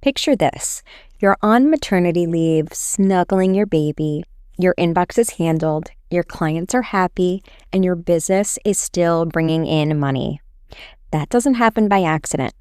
Picture this. You're on maternity leave, snuggling your baby, your inbox is handled, your clients are happy, and your business is still bringing in money. That doesn't happen by accident.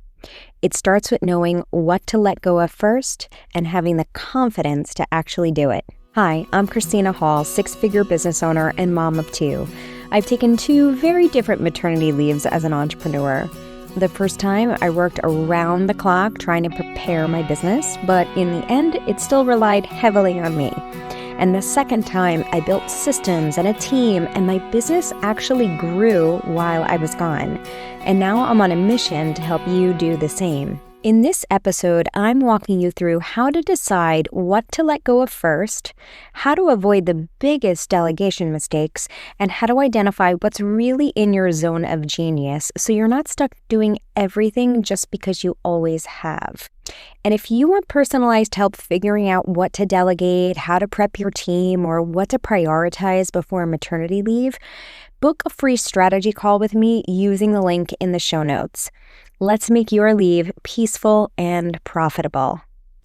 It starts with knowing what to let go of first and having the confidence to actually do it. Hi, I'm Christina Hall, six-figure business owner and mom of two. I've taken 2 very different maternity leaves as an entrepreneur. The first time, I worked around the clock trying to prepare my business, but in the end, it still relied heavily on me. And the second time, I built systems and a team, and my business actually grew while I was gone. And now I'm on a mission to help you do the same. In this episode, I'm walking you through how to decide what to let go of first, how to avoid the biggest delegation mistakes, and how to identify what's really in your zone of genius so you're not stuck doing everything just because you always have. And if you want personalized help figuring out what to delegate, how to prep your team, or what to prioritize before maternity leave, book a free strategy call with me using the link in the show notes. Let's make your leave peaceful and profitable.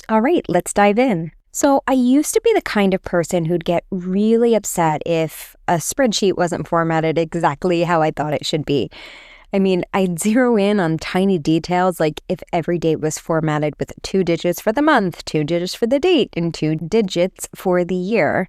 All right, let's dive in. So I used to be the kind of person who'd get really upset if a spreadsheet wasn't formatted exactly how I thought it should be. I mean, I'd zero in on tiny details like if every date was formatted with 2 digits for the month, 2 digits for the date, and 2 digits for the year.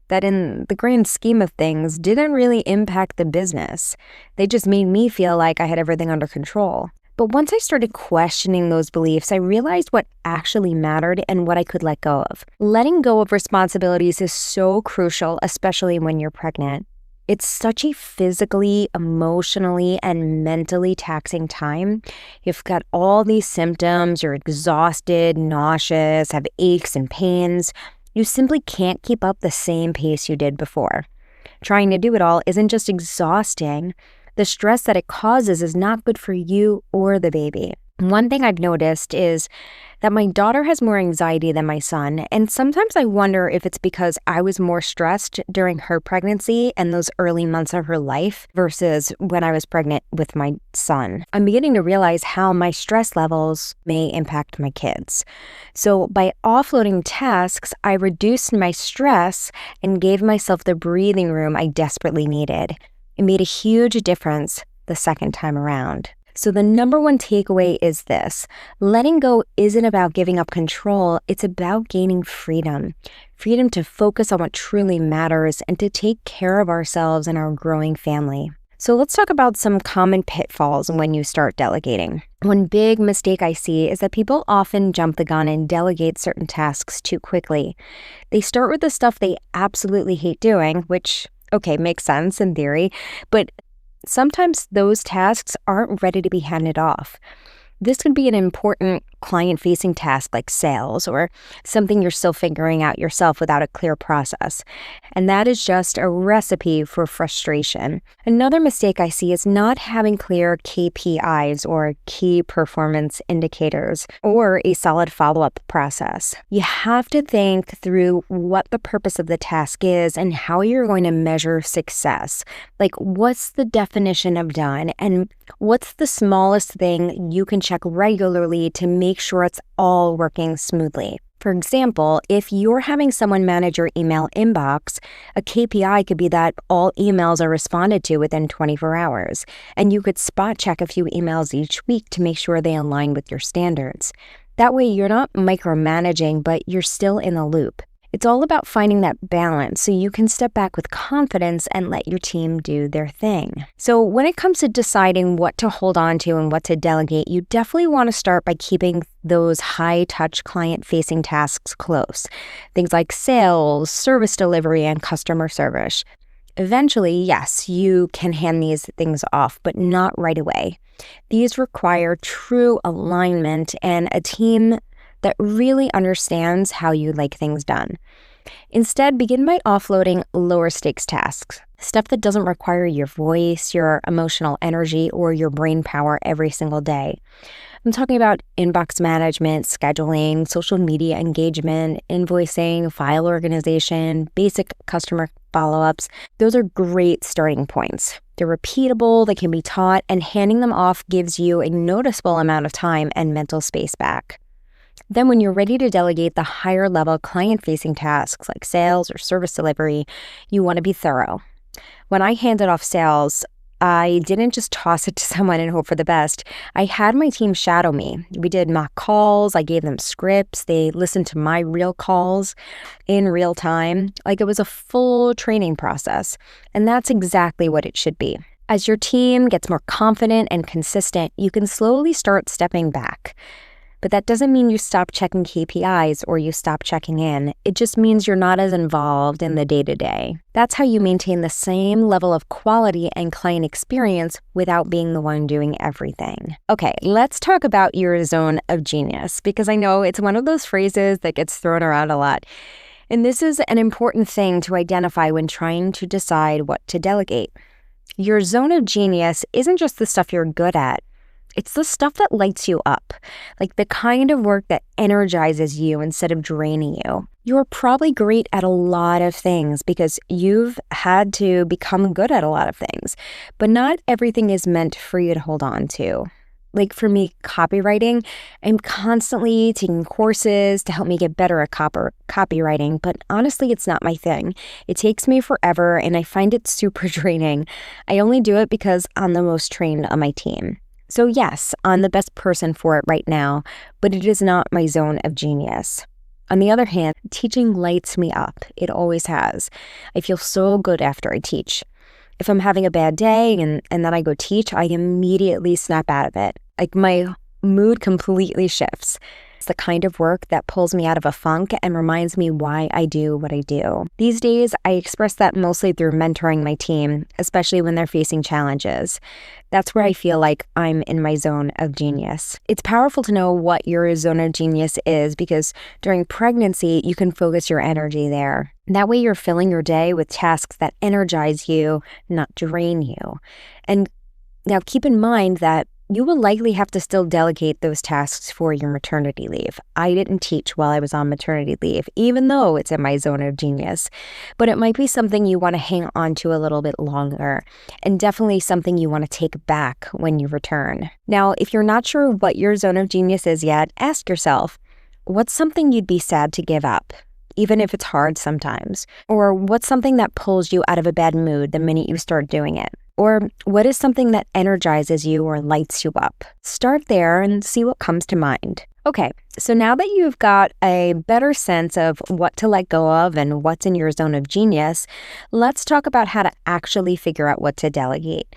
That in the grand scheme of things didn't really impact the business. They just made me feel like I had everything under control. But once I started questioning those beliefs, I realized what actually mattered and what I could let go of. Letting go of responsibilities is so crucial, especially when you're pregnant. It's such a physically, emotionally, and mentally taxing time. You've got all these symptoms, you're exhausted, nauseous, have aches and pains. You simply can't keep up the same pace you did before. Trying to do it all isn't just exhausting. The stress that it causes is not good for you or the baby. One thing I've noticed is that my daughter has more anxiety than my son, and sometimes I wonder if it's because I was more stressed during her pregnancy and those early months of her life versus when I was pregnant with my son. I'm beginning to realize how my stress levels may impact my kids. So by offloading tasks, I reduced my stress and gave myself the breathing room I desperately needed. It made a huge difference the second time around. So the number one takeaway is this: letting go isn't about giving up control, it's about gaining freedom. Freedom to focus on what truly matters and to take care of ourselves and our growing family. So let's talk about some common pitfalls when you start delegating. One big mistake I see is that people often jump the gun and delegate certain tasks too quickly. They start with the stuff they absolutely hate doing, which, okay, makes sense in theory, but sometimes those tasks aren't ready to be handed off. This could be an important client-facing task like sales or something you're still figuring out yourself without a clear process. And that is just a recipe for frustration. Another mistake I see is not having clear KPIs or key performance indicators or a solid follow-up process. You have to think through what the purpose of the task is and how you're going to measure success. Like, what's the definition of done and what's the smallest thing you can check regularly to make sure it's all working smoothly. For example, if you're having someone manage your email inbox, a KPI could be that all emails are responded to within 24 hours, and you could spot check a few emails each week to make sure they align with your standards. That way you're not micromanaging, but you're still in the loop. It's all about finding that balance so you can step back with confidence and let your team do their thing. So when it comes to deciding what to hold on to and what to delegate, you definitely want to start by keeping those high-touch client-facing tasks close. Things like sales, service delivery, and customer service. Eventually, yes, you can hand these things off, but not right away. These require true alignment and a team that really understands how you like things done. Instead, begin by offloading lower stakes tasks, stuff that doesn't require your voice, your emotional energy, or your brain power every single day. I'm talking about inbox management, scheduling, social media engagement, invoicing, file organization, basic customer follow-ups. Those are great starting points. They're repeatable, they can be taught, and handing them off gives you a noticeable amount of time and mental space back. Then when you're ready to delegate the higher level client-facing tasks like sales or service delivery, you want to be thorough. When I handed off sales, I didn't just toss it to someone and hope for the best. I had my team shadow me. We did mock calls. I gave them scripts. They listened to my real calls in real time. Like it was a full training process. And that's exactly what it should be. As your team gets more confident and consistent, you can slowly start stepping back. But that doesn't mean you stop checking KPIs or you stop checking in. It just means you're not as involved in the day-to-day. That's how you maintain the same level of quality and client experience without being the one doing everything. Okay, let's talk about your zone of genius, because I know it's one of those phrases that gets thrown around a lot. And this is an important thing to identify when trying to decide what to delegate. Your zone of genius isn't just the stuff you're good at. It's the stuff that lights you up, like the kind of work that energizes you instead of draining you. You're probably great at a lot of things because you've had to become good at a lot of things, but not everything is meant for you to hold on to. Like for me, copywriting, I'm constantly taking courses to help me get better at copywriting, but honestly, it's not my thing. It takes me forever and I find it super draining. I only do it because I'm the most trained on my team. So yes, I'm the best person for it right now, but it is not my zone of genius. On the other hand, teaching lights me up. It always has. I feel so good after I teach. If I'm having a bad day and then I go teach, I immediately snap out of it. Like my mood completely shifts. It's the kind of work that pulls me out of a funk and reminds me why I do what I do. These days, I express that mostly through mentoring my team, especially when they're facing challenges. That's where I feel like I'm in my zone of genius. It's powerful to know what your zone of genius is because during pregnancy, you can focus your energy there. That way you're filling your day with tasks that energize you, not drain you. And now keep in mind that you will likely have to still delegate those tasks for your maternity leave. I didn't teach while I was on maternity leave, even though it's in my zone of genius. But it might be something you want to hang on to a little bit longer, and definitely something you want to take back when you return. Now, if you're not sure what your zone of genius is yet, ask yourself, what's something you'd be sad to give up, even if it's hard sometimes? Or what's something that pulls you out of a bad mood the minute you start doing it? Or what is something that energizes you or lights you up? Start there and see what comes to mind. Okay, so now that you've got a better sense of what to let go of and what's in your zone of genius, let's talk about how to actually figure out what to delegate.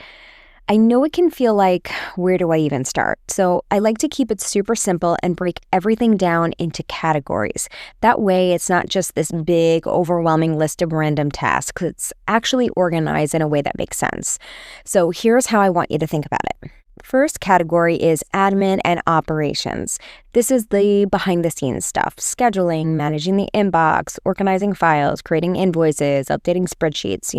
I know it can feel like, where do I even start? So I like to keep it super simple and break everything down into categories. That way, it's not just this big, overwhelming list of random tasks. It's actually organized in a way that makes sense. So here's how I want you to think about it. First category is admin and operations. This is the behind-the-scenes stuff: scheduling, managing the inbox, organizing files, creating invoices, updating spreadsheets,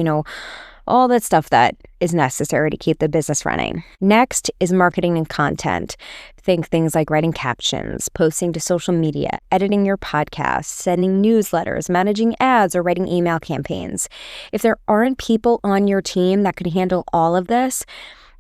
all that stuff that is necessary to keep the business running. Next is marketing and content. Think things like writing captions, posting to social media, editing your podcast, sending newsletters, managing ads, or writing email campaigns. If there aren't people on your team that could handle all of this,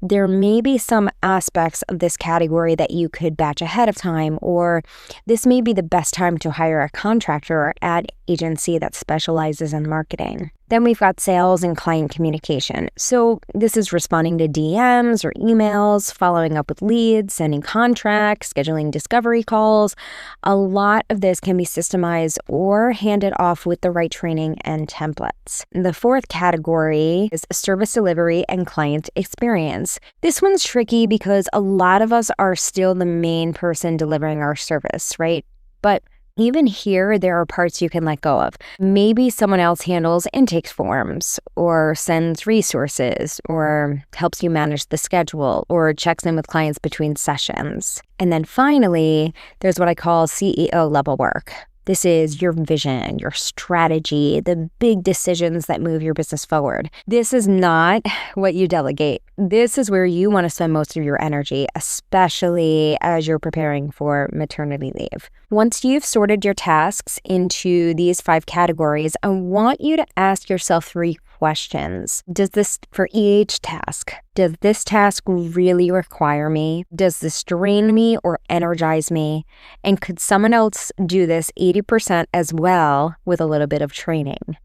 there may be some aspects of this category that you could batch ahead of time, or this may be the best time to hire a contractor or ad agency that specializes in marketing. Then we've got sales and client communication. So this is responding to DMs or emails, following up with leads, sending contracts, scheduling discovery calls. A lot of this can be systemized or handed off with the right training and templates. The fourth category is service delivery and client experience. This one's tricky because a lot of us are still the main person delivering our service, right? But even here, there are parts you can let go of. Maybe someone else handles intake forms or sends resources or helps you manage the schedule or checks in with clients between sessions. And then finally, there's what I call CEO level work. This is your vision, your strategy, the big decisions that move your business forward. This is not what you delegate. This is where you want to spend most of your energy, especially as you're preparing for maternity leave. Once you've sorted your tasks into these 5 categories, I want you to ask yourself 3 questions. For each task, does this task really require me? Does this drain me or energize me? And could someone else do this 80% as well with a little bit of training?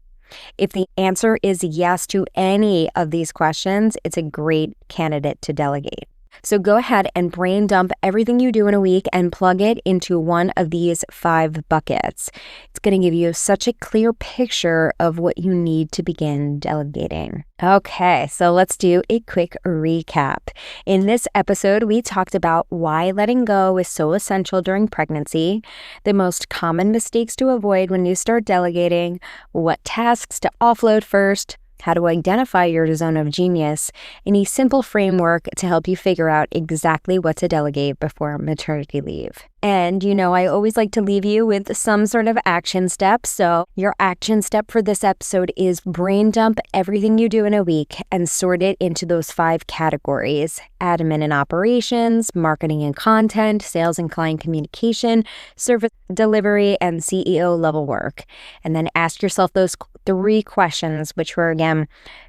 If the answer is yes to any of these questions, it's a great candidate to delegate. So go ahead and brain dump everything you do in a week and plug it into one of these 5 buckets. It's going to give you such a clear picture of what you need to begin delegating. Okay, so let's do a quick recap. In this episode, we talked about why letting go is so essential during pregnancy, the most common mistakes to avoid when you start delegating, what tasks to offload first, how to identify your zone of genius, and a simple framework to help you figure out exactly what to delegate before maternity leave. And I always like to leave you with some sort of action step. So your action step for this episode is brain dump everything you do in a week and sort it into those 5 categories: admin and operations, marketing and content, sales and client communication, service delivery, and CEO level work. And then ask yourself those 3 questions, which were, again,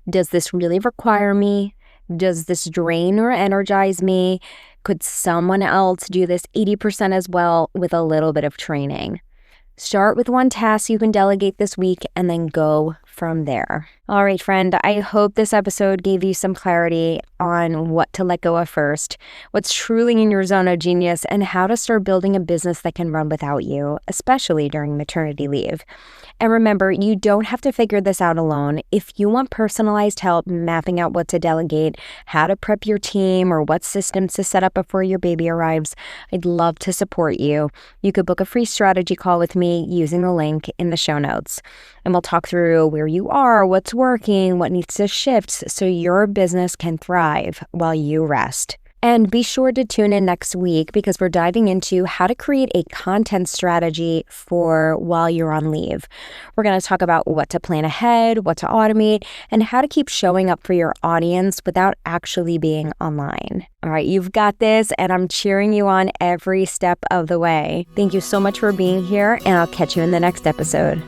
does this really require me? Does this drain or energize me? Could someone else do this 80% as well with a little bit of training? Start with one task you can delegate this week and then go from there. All right, friend, I hope this episode gave you some clarity on what to let go of first, what's truly in your zone of genius, and how to start building a business that can run without you, especially during maternity leave. And remember, you don't have to figure this out alone. If you want personalized help mapping out what to delegate, how to prep your team, or what systems to set up before your baby arrives, I'd love to support you. You could book a free strategy call with me using the link in the show notes. And we'll talk through where you are, what's working, what needs to shift so your business can thrive while you rest. And be sure to tune in next week because we're diving into how to create a content strategy for while you're on leave. We're going to talk about what to plan ahead, what to automate, and how to keep showing up for your audience without actually being online. All right, you've got this, and I'm cheering you on every step of the way. Thank you so much for being here, and I'll catch you in the next episode.